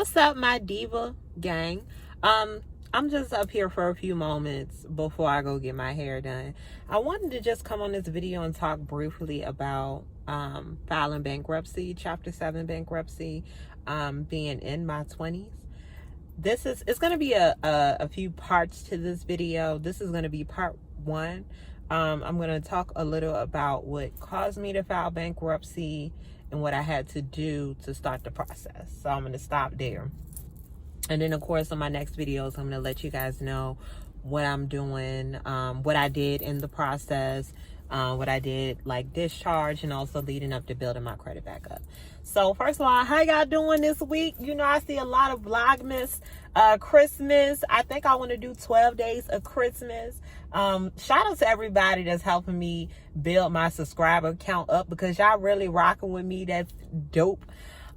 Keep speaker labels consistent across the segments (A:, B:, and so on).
A: What's up, my diva gang? I'm just up here for a few moments before I go get my hair done. I wanted to just come on this video and talk briefly about filing bankruptcy, Chapter 7 bankruptcy, being in my 20s. It's going to be a few parts to this video. This is going to be part 1. I'm going to talk a little about what caused me to file bankruptcy and what I had to do to start the process. So I'm going to stop there. And then, of course, on my next videos, I'm going to let you guys know what I'm doing, what I did in the process, what I did like discharge, and also leading up to building my credit back up. So first of all, how y'all doing this week? You know, I see a lot of Vlogmas, Christmas. I think I want to do 12 days of Christmas. Shout out to everybody that's helping me build my subscriber count up, because y'all really rocking with me. That's dope.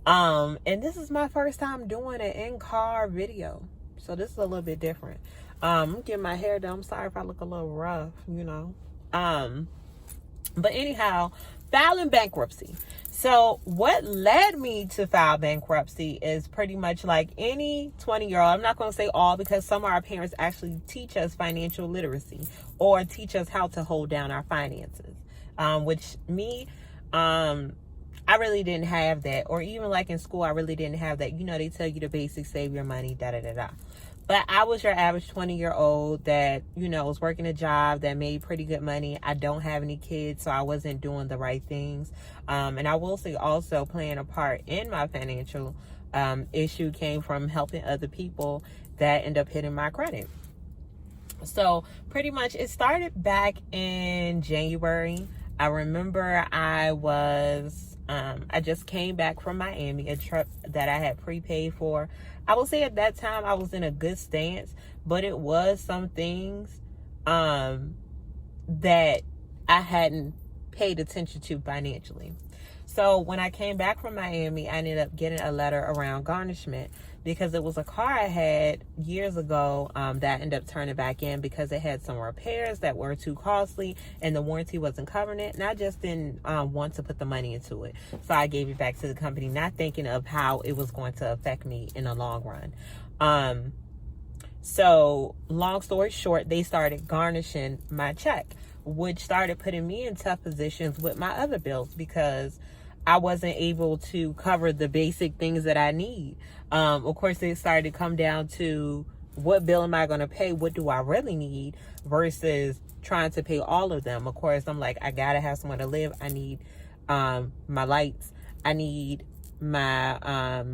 A: And this is my first time doing an in-car video, so this is a little bit different. I'm getting my hair done. I'm sorry if I look a little rough, you know. But anyhow, filing bankruptcy. So what led me to file bankruptcy is pretty much like any 20-year-old. I'm not going to say all, because some of our parents actually teach us financial literacy or teach us how to hold down our finances, which me, I really didn't have that. Or even like in school, I really didn't have that. You know, they tell you the basics, save your money, da-da-da-da. But I was your average 20-year-old that, you know, was working a job that made pretty good money. I don't have any kids, so I wasn't doing the right things. And I will say also playing a part in my financial issue came from helping other people that end up hitting my credit. So pretty much it started back in January. I remember I just came back from Miami, a trip that I had prepaid for. I will say at that time I was in a good stance, but it was some things that I hadn't paid attention to financially. So when I came back from Miami, I ended up getting a letter around garnishment, because it was a car I had years ago that ended up turning back in because it had some repairs that were too costly and the warranty wasn't covering it. And I just didn't want to put the money into it. So I gave it back to the company, not thinking of how it was going to affect me in the long run. So long story short, they started garnishing my check, which started putting me in tough positions with my other bills, because I wasn't able to cover the basic things that I need. Of course, it started to come down to, what bill am I going to pay? What do I really need versus trying to pay all of them? Of course, I'm like, I got to have somewhere to live. I need my lights. I need my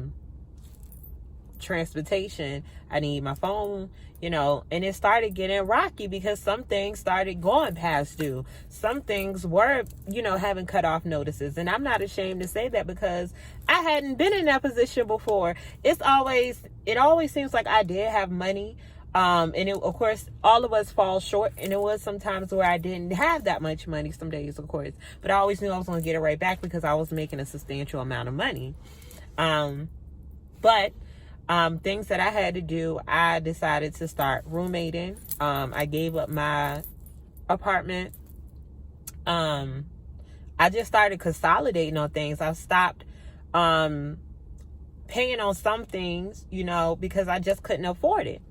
A: transportation. I need my phone, you know. And it started getting rocky because some things started going past due. Some things were, you know, having cutoff notices. And I'm not ashamed to say that, because I hadn't been in that position before. It always seems like I did have money. And it, of course, all of us fall short. And it was sometimes where I didn't have that much money some days, of course. But I always knew I was going to get it right back, because I was making a substantial amount of money. But things that I had to do, I decided to start roommating. I gave up my apartment. I just started consolidating on things. I stopped paying on some things, you know, because I just couldn't afford it.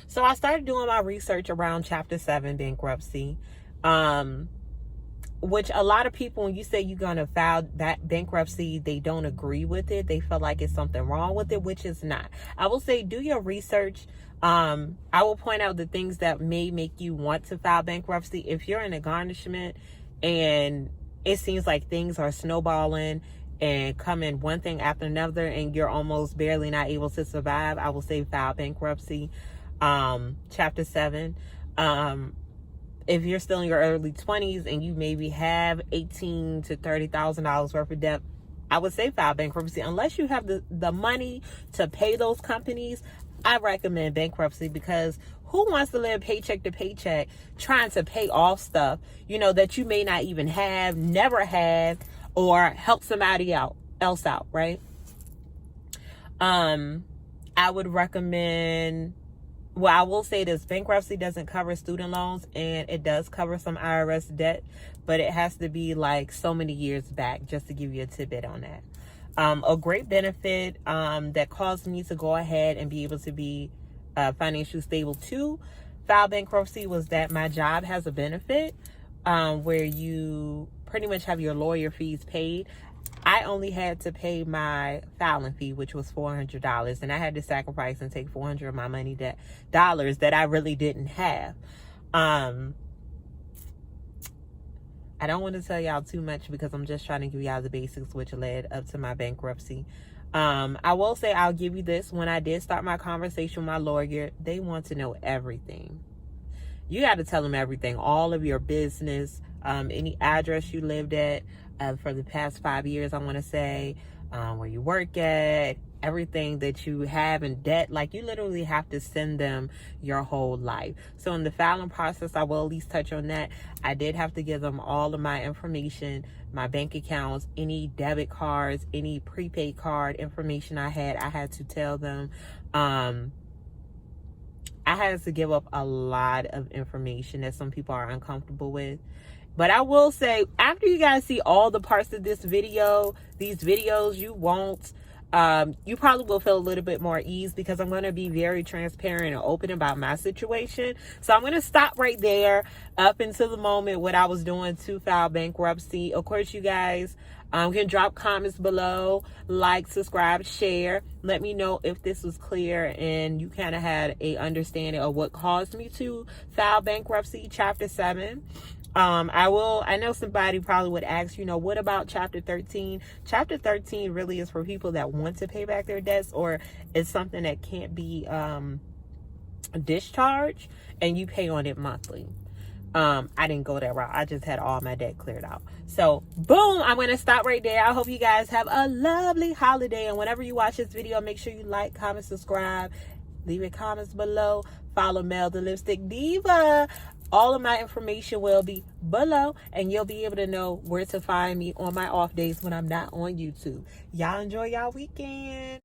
A: So I started doing my research around Chapter 7 bankruptcy, which a lot of people, when you say you're going to file that bankruptcy, they don't agree with it. They feel like it's something wrong with it, which is not. I will say, do your research. I will point out the things that may make you want to file bankruptcy. If you're in a garnishment and it seems like things are snowballing and coming one thing after another, and you're almost barely not able to survive, I will say file bankruptcy, Chapter 7. If you're still in your early 20s and you maybe have $18,000 to $30,000 worth of debt, I would say file bankruptcy. Unless you have the money to pay those companies, I recommend bankruptcy, because who wants to live paycheck to paycheck trying to pay off stuff, you know, that you may not even have, never had, or help somebody else out, right? I would recommend, well, I will say this: bankruptcy doesn't cover student loans, and it does cover some IRS debt, but it has to be like so many years back, just to give you a tidbit on that. A great benefit that caused me to go ahead and be able to be financially stable to file bankruptcy was that my job has a benefit where you pretty much have your lawyer fees paid. I only had to pay my filing fee, which was $400, and I had to sacrifice and take $400 of my money dollars that I really didn't have. I don't want to tell y'all too much because I'm just trying to give y'all the basics, which led up to my bankruptcy. I will say I'll give you this. When I did start my conversation with my lawyer, they want to know everything. You got to tell them everything, all of your business, any address you lived at for the past 5 years, I want to say, where you work at, everything that you have in debt. Like, you literally have to send them your whole life. So in the filing process, I will at least touch on that. I did have to give them all of my information, my bank accounts, any debit cards, any prepaid card information I had to tell them. I had to give up a lot of information that some people are uncomfortable with. But I will say, after you guys see all the parts of these videos, you probably will feel a little bit more ease because I'm going to be very transparent and open about my situation. So I'm going to stop right there up until the moment what I was doing to file bankruptcy. Of course, you guys can drop comments below, like, subscribe, share. Let me know if this was clear and you kind of had a understanding of what caused me to file bankruptcy, Chapter 7. I know somebody probably would ask, what about Chapter 13? Chapter 13 really is for people that want to pay back their debts, or it's something that can't be discharged and you pay on it monthly. I didn't go that route. I just had all my debt cleared out. So boom, I'm going to stop right there. I hope you guys have a lovely holiday. And whenever you watch this video, make sure you like, comment, subscribe, leave your comments below, follow Melthelipstickdiva. All of my information will be below, and you'll be able to know where to find me on my off days when I'm not on YouTube. Y'all enjoy y'all weekend.